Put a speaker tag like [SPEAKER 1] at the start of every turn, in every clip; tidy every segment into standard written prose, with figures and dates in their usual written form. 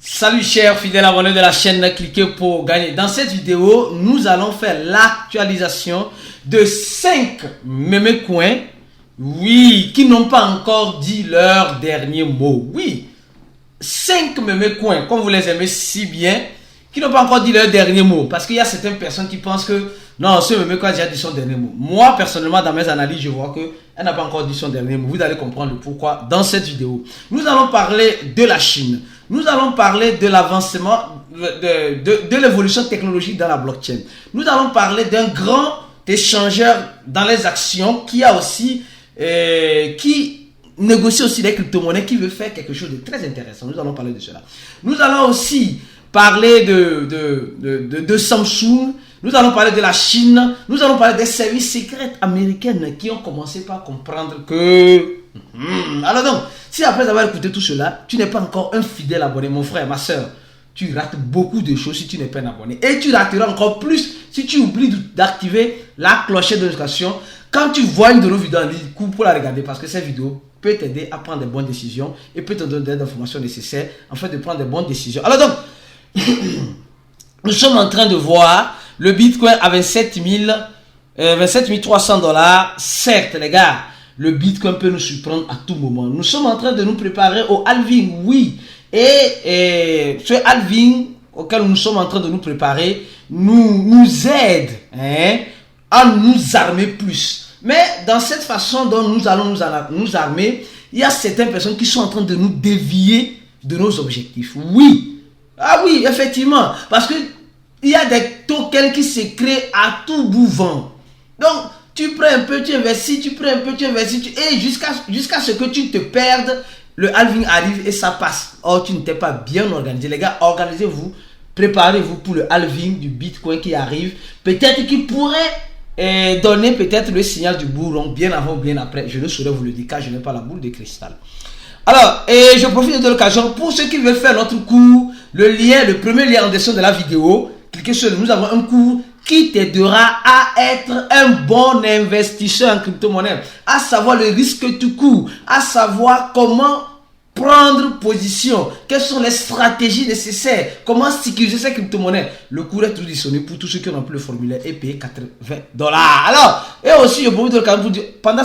[SPEAKER 1] Salut chers fidèles abonnés de la chaîne, cliquez pour gagner. Dans cette vidéo, nous allons faire l'actualisation de 5 mémé coins, oui, qui n'ont pas encore dit leur dernier mot. Oui, 5 mémé coins, comme vous les aimez si bien, qui n'ont pas encore dit leur dernier mot. Parce qu'il y a certaines personnes qui pensent que non, ce mémé coin a déjà dit son dernier mot. Moi, personnellement, dans mes analyses, je vois qu'elle n'a pas encore dit son dernier mot. Vous allez comprendre le pourquoi dans cette vidéo. Nous allons parler de la Chine. Nous allons parler de l'avancement, de l'évolution technologique dans la blockchain. Nous allons parler d'un grand échangeur dans les actions qui a aussi, qui négocie aussi les crypto-monnaies, qui veut faire quelque chose de très intéressant. Nous allons parler de cela. Nous allons aussi parler de Samsung. Nous allons parler de la Chine. Nous allons parler des services secrets américains qui ont commencé par comprendre que... Alors donc, si après avoir écouté tout cela, tu n'es pas encore un fidèle abonné, mon frère, ma soeur, tu rates beaucoup de choses si tu n'es pas un abonné. Et tu rateras encore plus si tu oublies d'activer la cloche de notification quand tu vois une de nos vidéos en ligne, coupe pour la regarder, parce que cette vidéo peut t'aider à prendre des bonnes décisions et peut te donner des informations nécessaires afin de prendre des bonnes décisions. Alors donc, nous sommes en train de voir le Bitcoin à 27 300 $. Certes, les gars, le Bitcoin peut nous surprendre à tout moment. Nous sommes en train de nous préparer au halving, oui. Et ce halving auquel nous sommes en train de nous préparer nous aide à nous armer plus. Mais dans cette façon dont nous allons nous armer, il y a certaines personnes qui sont en train de nous dévier de nos objectifs. Oui. Ah oui, effectivement. Parce que il y a des tokens qui se créent à tout bout vent. Donc, tu prends un peu, tu investis, tu prends un peu, tu investis, et jusqu'à ce que tu te perdes, le halving arrive et ça passe. Or, tu ne t'es pas bien organisé. Les gars, organisez-vous, préparez-vous pour le halving du Bitcoin qui arrive. Peut-être qu'il pourrait donner peut-être le signal du bourron bien avant ou bien après. Je ne saurais vous le dire car je n'ai pas la boule de cristal. Alors, et je profite de l'occasion pour ceux qui veulent faire notre cours, le premier lien en dessin de la vidéo, cliquez sur nous avons un cours qui t'aidera à être un bon investisseur en crypto-monnaie, à savoir le risque que tu cours, à savoir comment prendre position, quelles sont les stratégies nécessaires, comment sécuriser ces crypto-monnaies. Le cours est tout disponible pour tous ceux qui ont rempli le formulaire et payé $80. Alors, et aussi, je profite de l'occasion pour dire, pendant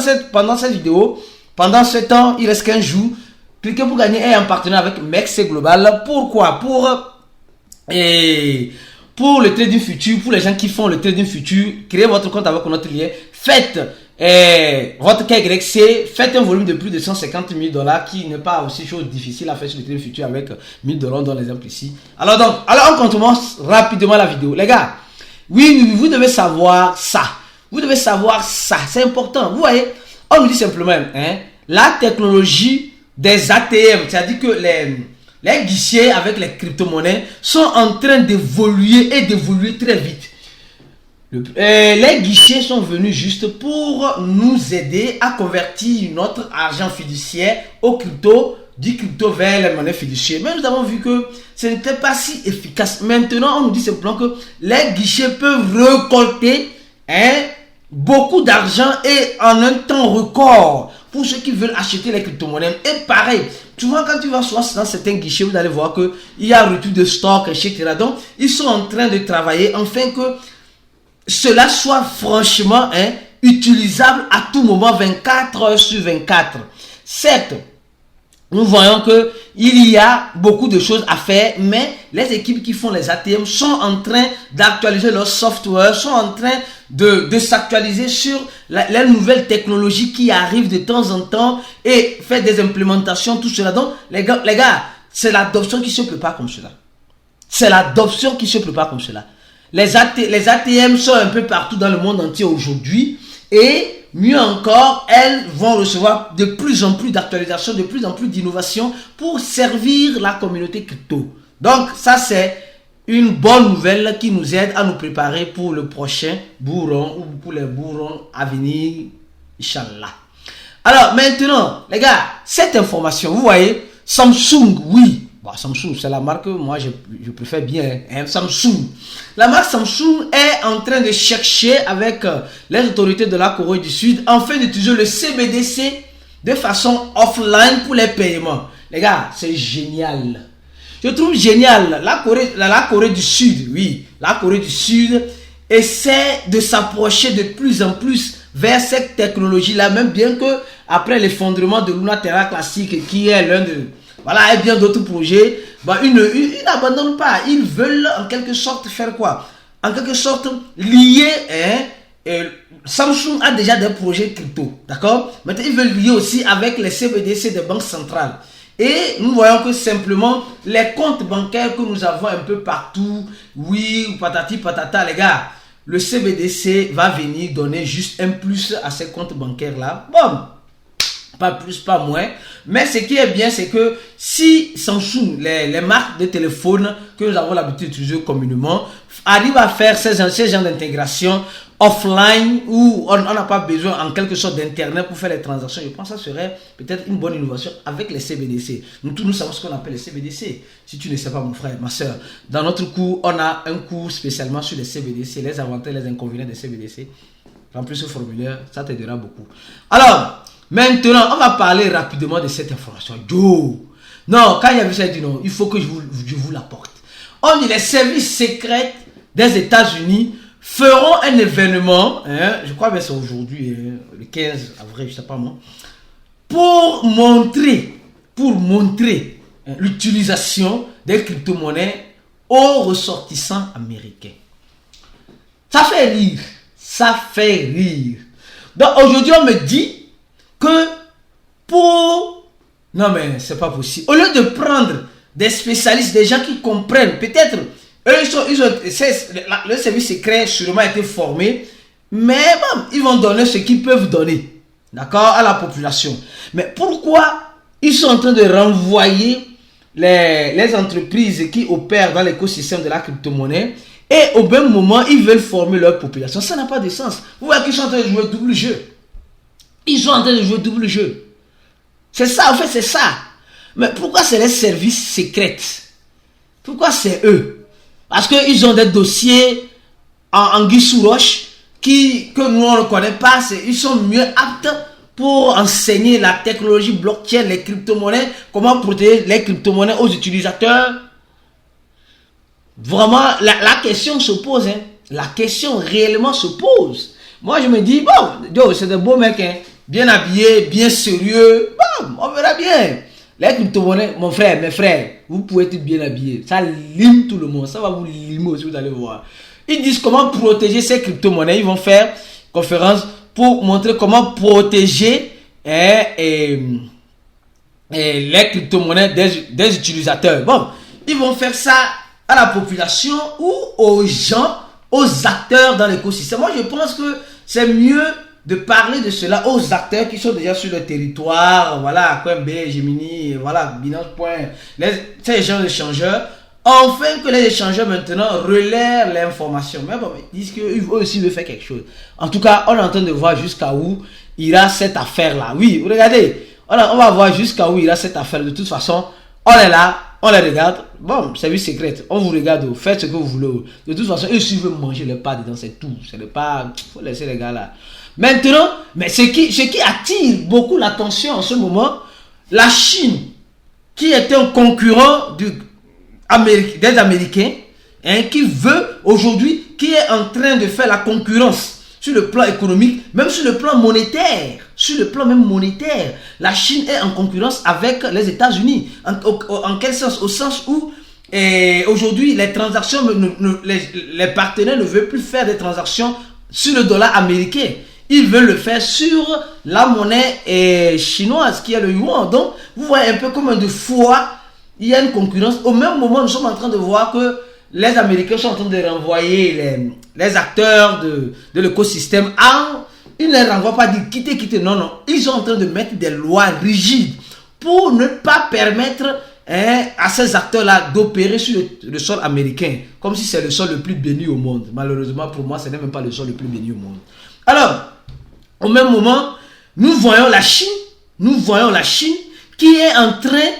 [SPEAKER 1] cette vidéo, pendant ce temps, il reste 15 jours, cliquez pour gagner et en partenariat avec MEXC Global. Pourquoi? Pour le trading futur, pour les gens qui font le trading futur, créez votre compte avec notre lien, faites votre KYC, faites un volume de plus de 150 000 $, qui n'est pas aussi chose difficile à faire sur le trading futur avec 1000 $ dans l'exemple ici. Alors on commence rapidement la vidéo. Les gars, oui, vous devez savoir ça. Vous devez savoir ça, c'est important. Vous voyez, on nous dit simplement, la technologie des ATM, c'est-à-dire que les guichets avec les crypto-monnaies sont en train d'évoluer et d'évoluer très vite. Les guichets sont venus juste pour nous aider à convertir notre argent fiduciaire au crypto, du crypto vers les monnaies fiduciaires. Mais nous avons vu que ce n'était pas si efficace. Maintenant, on nous dit simplement que les guichets peuvent récolter beaucoup d'argent et en un temps record pour ceux qui veulent acheter les crypto-monnaies. Et pareil, souvent quand tu vas dans certains guichets, vous allez voir qu'il y a retour de stock, etc. Donc, ils sont en train de travailler afin que cela soit franchement utilisable à tout moment, 24 heures sur 24. Certes, nous voyons qu'il y a beaucoup de choses à faire, mais les équipes qui font les ATM sont en train d'actualiser leur software, sont en train de s'actualiser sur les nouvelles technologies qui arrivent de temps en temps et faire des implémentations, tout cela. Donc, les gars, c'est l'adoption qui se prépare comme cela. C'est l'adoption qui se prépare comme cela. Les ATM sont un peu partout dans le monde entier aujourd'hui et mieux encore, elles vont recevoir de plus en plus d'actualisations, de plus en plus d'innovations pour servir la communauté crypto. Donc, ça c'est une bonne nouvelle qui nous aide à nous préparer pour le prochain bourron ou pour les bourrons à venir, Inch'Allah. Alors, maintenant, les gars, cette information, vous voyez, Samsung, oui. Bon, Samsung, c'est la marque, moi je préfère bien Samsung. La marque Samsung est en train de chercher avec les autorités de la Corée du Sud afin d'utiliser le CBDC de façon offline pour les paiements. Les gars, c'est génial. je trouve génial. La Corée du Sud, oui, la Corée du Sud essaie de s'approcher de plus en plus vers cette technologie-là, même bien que après l'effondrement de Luna Terra classique, qui est l'un de, voilà, et bien d'autres projets, bah, ils n'abandonnent pas. Ils veulent en quelque sorte faire quoi? En quelque sorte lier, Samsung a déjà des projets crypto, d'accord? Maintenant, ils veulent lier aussi avec les CBDC des banques centrales. Et nous voyons que simplement les comptes bancaires que nous avons un peu partout, oui, patati patata, les gars, le CBDC va venir donner juste un plus à ces comptes bancaires là. Bon, pas plus, pas moins. Mais ce qui est bien, c'est que si Samsung, les marques de téléphone que nous avons l'habitude d'utiliser communément, arrivent à faire ces genres d'intégration offline où on n'a pas besoin en quelque sorte d'internet pour faire les transactions, je pense que ça serait peut-être une bonne innovation avec les CBDC. Nous tous nous savons ce qu'on appelle les CBDC. Si tu ne sais pas, mon frère, ma soeur, dans notre cours, on a un cours spécialement sur les CBDC, les avantages, les inconvénients des CBDC. Remplis ce formulaire, ça t'aidera beaucoup. Alors, maintenant, on va parler rapidement de cette information. Joe. Non, quand il y a vu ça, il dit non, il faut que je vous l'apporte. On dit les services secrets des États-Unis feront un événement, je crois que c'est aujourd'hui, le 15 avril, je ne sais pas moi, pour montrer l'utilisation des crypto-monnaies aux ressortissants américains. Ça fait rire. Ça fait rire. Donc aujourd'hui, on me dit que pour... Non mais c'est pas possible. Au lieu de prendre des spécialistes, des gens qui comprennent, peut-être, le service secret sûrement a été formé, mais bon, ils vont donner ce qu'ils peuvent donner, d'accord, à la population. Mais pourquoi ils sont en train de renvoyer les entreprises qui opèrent dans l'écosystème de la crypto-monnaie et au même moment, ils veulent former leur population? Ça n'a pas de sens. Vous voyez qu'ils sont en train de jouer double jeu. Ils sont en train de jouer double jeu. C'est ça, en fait, c'est ça. Mais pourquoi c'est les services secrets? Pourquoi c'est eux? Parce qu'ils ont des dossiers en anguille sous roche que nous on ne connaît pas. Ils sont mieux aptes pour enseigner la technologie blockchain, les crypto-monnaies, comment protéger les crypto-monnaies aux utilisateurs. Vraiment, la question se pose. La question réellement se pose. Moi, je me dis, bon, c'est des beaux mecs, bien habillés, bien sérieux. Bon, on verra bien. Les crypto-monnaies, mon frère, mes frères, vous pouvez être bien habillés. Ça lime tout le monde. Ça va vous limer aussi, vous allez voir. Ils disent comment protéger ces crypto-monnaies. Ils vont faire conférence pour montrer comment protéger les crypto-monnaies des utilisateurs. Bon, ils vont faire ça à la population ou aux gens, aux acteurs dans l'écosystème. Moi, je pense que c'est mieux de parler de cela aux acteurs qui sont déjà sur le territoire, voilà, Coinbase, Gemini, voilà, Binance Point, ces gens d'échangeurs, enfin que les échangeurs maintenant relaient l'information. Mais bon, ils disent qu'eux aussi veulent faire quelque chose. En tout cas, on est en train de voir jusqu'à où ira cette affaire-là. Oui, regardez, on va voir jusqu'à où ira cette affaire. De toute façon, on est là, on les regarde. Bon, service secret, on vous regarde, faites ce que vous voulez. De toute façon, eux aussi veulent manger les pas dedans, c'est tout. C'est pas, faut laisser les gars là. Maintenant, mais ce qui attire beaucoup l'attention en ce moment, la Chine, qui est un concurrent des Américains, qui veut aujourd'hui, qui est en train de faire la concurrence sur le plan économique, même sur le plan monétaire. Sur le plan même monétaire, la Chine est en concurrence avec les États-Unis. En quel sens? Au sens où aujourd'hui, les transactions, les partenaires ne veulent plus faire des transactions sur le dollar américain. Ils veulent le faire sur la monnaie chinoise qui est le yuan. Donc, vous voyez un peu comme de fois, il y a une concurrence. Au même moment, nous sommes en train de voir que les Américains sont en train de renvoyer les acteurs de l'écosystème. Ils ne les renvoient pas, dire quittez. Non. Ils sont en train de mettre des lois rigides pour ne pas permettre à ces acteurs-là d'opérer sur le sol américain. Comme si c'est le sol le plus béni au monde. Malheureusement, pour moi, ce n'est même pas le sol le plus béni au monde. Alors, au même moment, nous voyons la Chine qui est en train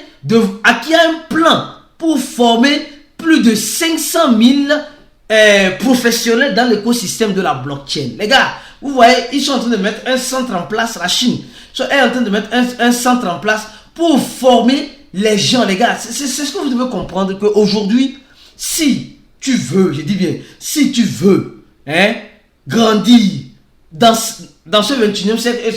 [SPEAKER 1] qui a un plan pour former plus de 500 000 professionnels dans l'écosystème de la blockchain. Les gars, vous voyez, ils sont en train de mettre un centre en place, la Chine est en train de mettre un centre en place pour former les gens, les gars, c'est ce que vous devez comprendre, qu'aujourd'hui, si tu veux, je dis bien, si tu veux, grandir dans ce 21e siècle, et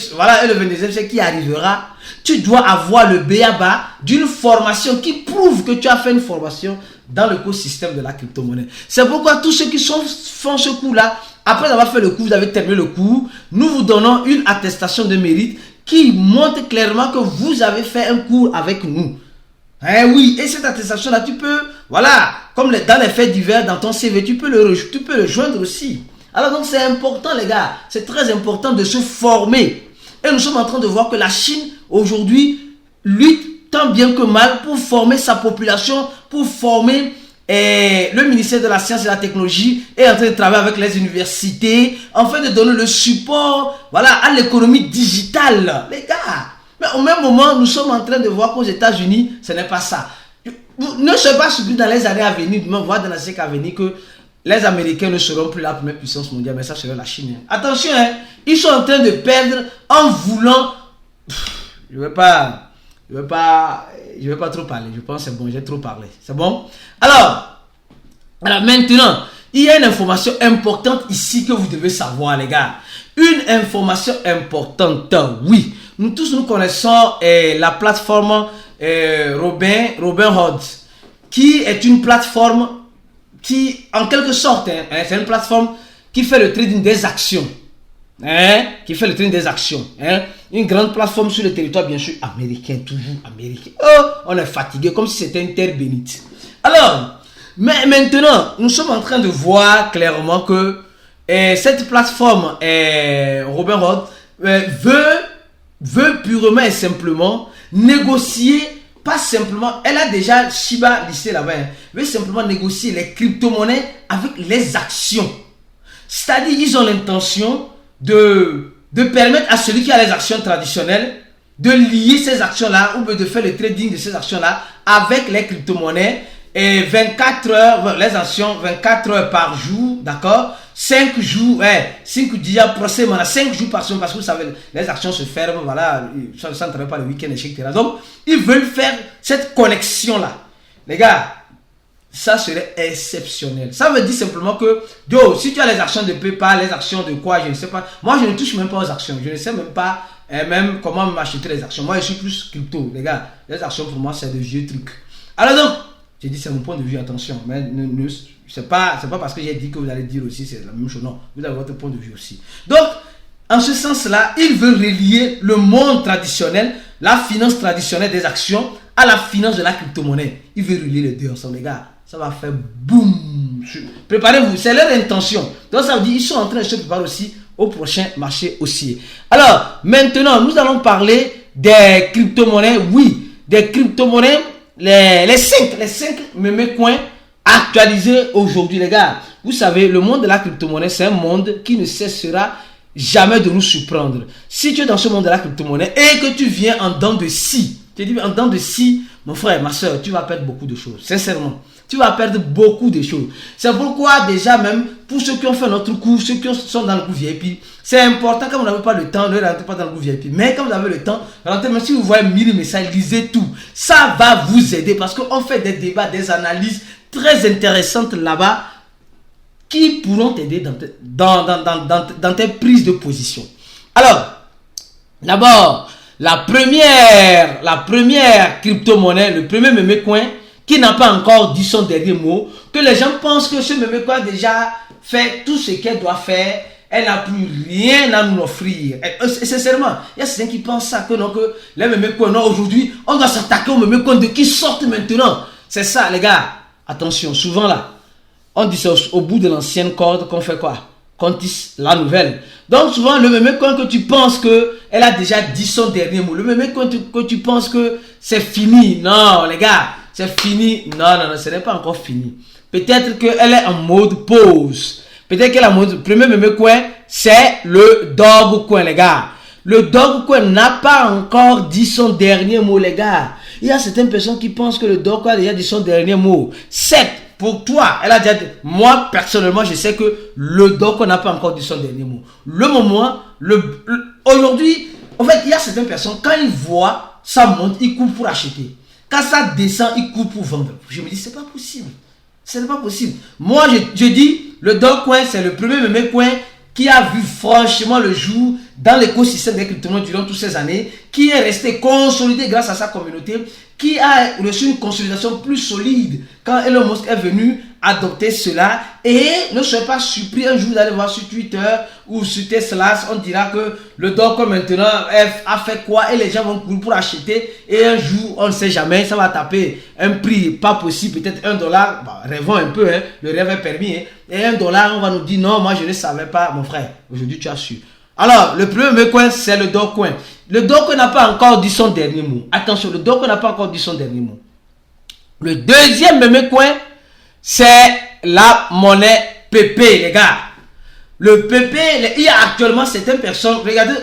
[SPEAKER 1] le 22e siècle qui arrivera, tu dois avoir le b.a.-ba d'une formation qui prouve que tu as fait une formation dans l'écosystème de la crypto-monnaie. C'est pourquoi tous ceux qui font ce cours-là, après avoir fait le cours, vous avez terminé le cours, nous vous donnons une attestation de mérite qui montre clairement que vous avez fait un cours avec nous. Oui, et cette attestation-là, tu peux, voilà, comme dans les faits divers, dans ton CV, tu peux le joindre aussi. Alors donc c'est important les gars, c'est très important de se former. Et nous sommes en train de voir que la Chine aujourd'hui lutte tant bien que mal pour former sa population, pour former le ministère de la Science et de la Technologie est en train de travailler avec les universités, afin de donner le support, voilà, à l'économie digitale. Les gars, mais au même moment, nous sommes en train de voir qu'aux États-Unis, ce n'est pas ça. Ne soyez pas surpris dans les années à venir, voire dans les siècles à venir, que les Américains ne seront plus la première puissance mondiale, mais ça serait la Chine. Attention, ils sont en train de perdre en voulant... Je ne vais pas trop parler. Je pense que c'est bon, j'ai trop parlé. C'est bon? Alors maintenant, il y a une information importante ici que vous devez savoir, les gars. Une information importante, oui. Nous tous, nous connaissons la plateforme Robinhood, qui est une plateforme qui, en quelque sorte, c'est une plateforme qui fait le trading des actions. Qui fait le trading des actions. Une grande plateforme sur le territoire, bien sûr, américain, toujours américain. Oh, on est fatigué, comme si c'était une terre bénite. Alors, mais maintenant, nous sommes en train de voir clairement que cette plateforme Robinhood veut purement et simplement négocier. Pas simplement, elle a déjà Shiba listé là-bas, veut simplement négocier les crypto-monnaies avec les actions. C'est-à-dire, ils ont l'intention de permettre à celui qui a les actions traditionnelles de lier ces actions-là ou de faire le trading de ces actions-là avec les crypto-monnaies et 24 heures, les actions 24 heures par jour, d'accord? 5 jours, 5 jours prochainement, 5 jours par semaine, parce que vous savez, les actions se ferment, voilà, ça ne travaille pas le week-end, etc. Donc, ils veulent faire cette connexion-là. Les gars, ça serait exceptionnel. Ça veut dire simplement que, si tu as les actions de PayPal, les actions de quoi, je ne sais pas. Moi, je ne touche même pas aux actions. Je ne sais même pas même comment m'acheter les actions. Moi, je suis plus crypto, les gars. Les actions, pour moi, c'est de vieux trucs. Alors donc, j'ai dit, c'est mon point de vue, attention. Mais c'est pas parce que j'ai dit que vous allez dire aussi, c'est la même chose. Non, vous avez votre point de vue aussi. Donc, en ce sens-là, ils veulent relier le monde traditionnel, la finance traditionnelle des actions, à la finance de la crypto-monnaie. Ils veulent relier les deux ensemble, les gars. Ça va faire boum. Préparez-vous, c'est leur intention. Donc ça veut dire qu'ils sont en train de se préparer aussi au prochain marché haussier. Alors, maintenant, nous allons parler des crypto-monnaies. Oui, des crypto-monnaies, les 5 meme coins actualisés aujourd'hui, les gars. Vous savez, le monde de la crypto-monnaie, c'est un monde qui ne cessera jamais de nous surprendre. Si tu es dans ce monde de la crypto-monnaie et que tu viens en dents de scie, tu dis en dents de scie, mon frère, ma soeur, tu vas perdre beaucoup de choses, sincèrement. Tu vas perdre beaucoup de choses. C'est pourquoi déjà même, pour ceux qui ont fait notre cours, ceux qui sont dans le groupe VIP, c'est important quand vous n'avez pas le temps, ne rentrez pas dans le groupe VIP. Mais quand vous avez le temps, rentrez, même si vous voyez 1000 messages, lisez tout. Ça va vous aider parce qu'on fait des débats, des analyses très intéressantes là-bas qui pourront t'aider dans tes prises de position. Alors, d'abord, la première crypto-monnaie, le premier meme coin, qui n'a pas encore dit son dernier mot, que les gens pensent que ce meme coin a déjà fait tout ce qu'elle doit faire, elle n'a plus rien à nous offrir. Et sincèrement, il y a certains qui pensent ça, que non, que les meme coins, non, aujourd'hui, on doit s'attaquer aux meme coins de qui sortent maintenant. C'est ça, les gars. Attention, souvent là, on dit ça au bout de l'ancienne corde qu'on fait quoi? Qu'on tisse la nouvelle. Donc souvent, le meme coin que tu penses qu'elle a déjà dit son dernier mot, le meme coin que tu penses que c'est fini. Non, les gars. C'est fini. Non, ce n'est pas encore fini. Peut-être qu'elle est en mode pause. Peut-être qu'elle est en mode... Premier meme coin, c'est le dog coin, les gars. Le dog coin n'a pas encore dit son dernier mot, les gars. Il y a certaines personnes qui pensent que le dog coin a déjà dit son dernier mot. Certes, pour toi, elle a déjà dit... Moi, personnellement, je sais que le dog coin n'a pas encore dit son dernier mot. Le moment... Aujourd'hui, en fait, il y a certaines personnes, quand ils voient ça monte, ils courent pour acheter. Quand ça descend, il coupe pour vendre. Je me dis, c'est pas possible. Ce n'est pas possible. Moi, je dis, le Dogecoin, c'est le premier meme coin qui a vu franchement le jour dans l'écosystème des crypto-monnaies durant toutes ces années, qui est resté consolidé grâce à sa communauté, qui a reçu une consolidation plus solide quand Elon Musk est venu adopter cela. Et ne soyez pas surpris un jour d'aller voir sur Twitter ou sur Tesla, on dira que le Dogecoin maintenant a fait quoi et les gens vont courir pour acheter et un jour, on ne sait jamais, ça va taper un prix pas possible, peut-être $1. Bah, rêvons un peu, hein, le rêve est permis. Hein, et $1, on va nous dire non, moi je ne savais pas, mon frère. Aujourd'hui, tu as su. Alors, le premier coin, c'est le Dogecoin. Le Dogecoin n'a pas encore dit son dernier mot. Attention, le Dogecoin n'a pas encore dit son dernier mot. Le deuxième meme coin, c'est la monnaie PP, les gars. Le PP, il y a actuellement certaines personnes, regardez,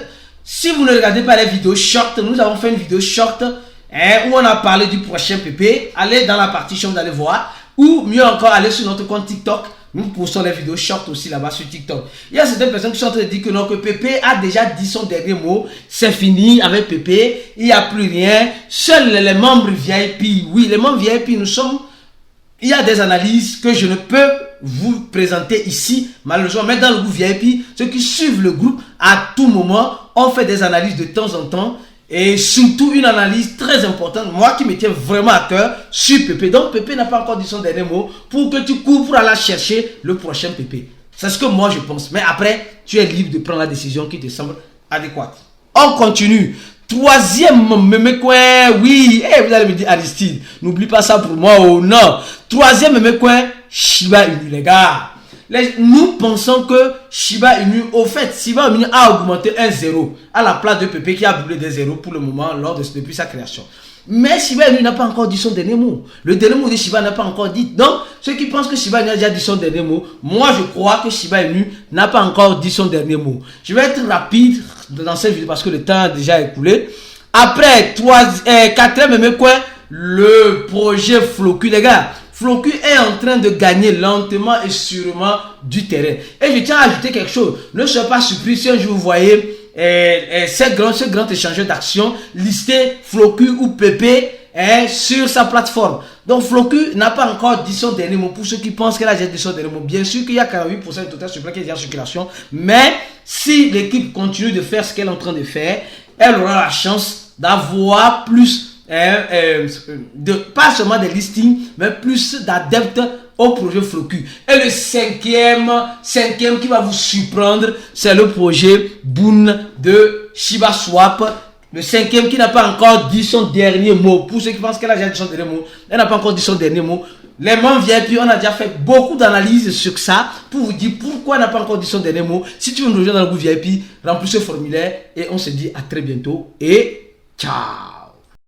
[SPEAKER 1] si vous ne regardez pas les vidéos short, nous avons fait une vidéo short où on a parlé du prochain PP. Allez dans la partie short, vous allez voir. Ou mieux encore, allez sur notre compte TikTok. Nous postons les vidéos short aussi là-bas sur TikTok. Il y a certaines personnes qui sont en train de dire que non, que Pépé a déjà dit son dernier mot. C'est fini avec Pépé. Il n'y a plus rien. Seuls les membres VIP. Oui, les membres VIP, nous sommes... Il y a des analyses que je ne peux vous présenter ici, malheureusement. Mais dans le groupe VIP, ceux qui suivent le groupe, à tout moment, on fait des analyses de temps en temps. Et surtout une analyse très importante, moi qui me tiens vraiment à cœur, sur Pépé. Donc Pépé n'a pas encore dit son dernier mot pour que tu cours pour aller chercher le prochain Pépé. C'est ce que moi je pense. Mais après, tu es libre de prendre la décision qui te semble adéquate. On continue. Troisième meme coin, oui, vous allez me dire Aristide, n'oublie pas ça pour moi, oh non. Troisième meme coin, Shiba Inu, les gars. Nous pensons que Shiba Inu, au fait, Shiba Inu a augmenté 1,0 à la place de Pépé qui a doublé des 0 pour le moment depuis sa création. Mais Shiba Inu n'a pas encore dit son dernier mot. Le dernier mot de Shiba n'a pas encore dit. Donc, ceux qui pensent que Shiba Inu a déjà dit son dernier mot, moi je crois que Shiba Inu n'a pas encore dit son dernier mot. Je vais être rapide dans cette vidéo parce que le temps a déjà écoulé. Après, quatrième meme coin, le projet Floku, les gars. Floku est en train de gagner lentement et sûrement du terrain. Et je tiens à ajouter quelque chose. Ne soyez pas surpris si un jour vous voyez ce grand échangeur d'actions lister Floku ou Pépé sur sa plateforme. Donc Floku n'a pas encore dit son dernier mot. Pour ceux qui pensent qu'elle a déjà dit son dernier mot, bien sûr qu'il y a 48% de total supplément qui est déjà en circulation. Mais si l'équipe continue de faire ce qu'elle est en train de faire, elle aura la chance d'avoir plus pas seulement des listings, mais plus d'adeptes au projet Floku. Et le cinquième qui va vous surprendre, c'est le projet Boon de Shiba Swap. Le cinquième qui n'a pas encore dit son dernier mot. Pour ceux qui pensent qu'elle a déjà dit son dernier mot, elle n'a pas encore dit son dernier mot. Les membres VIP, on a déjà fait beaucoup d'analyses sur ça pour vous dire pourquoi elle n'a pas encore dit son dernier mot. Si tu veux nous rejoindre dans le groupe VIP, remplis ce formulaire et on se dit à très bientôt et ciao.